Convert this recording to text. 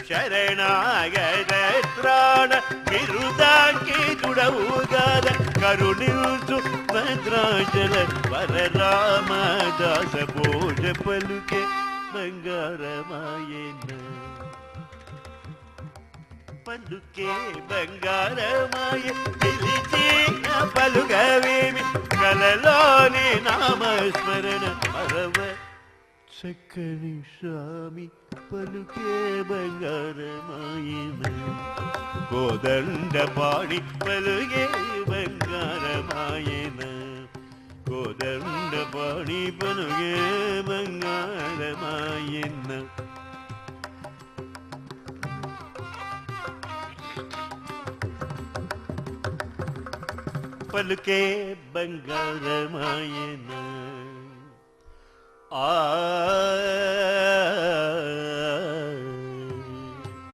శరణాగత త్రాణ బిరుదాంకి దుడవుగాద కరుణించు భద్రాచల వరరామదాస భోజ పలుకే బంగారమాయన పలుకే బంగారమాయ పిలిచి పలుగవేమి కలలోని నామస్మరణ మరవ చక్కని స్వామి పలుకే బంగారమాయన కోదండ పాడి పలుగే బంగారమాయన కోదండ పాడి పలుగే బంగారమాయన పలుకే బంగారమాయన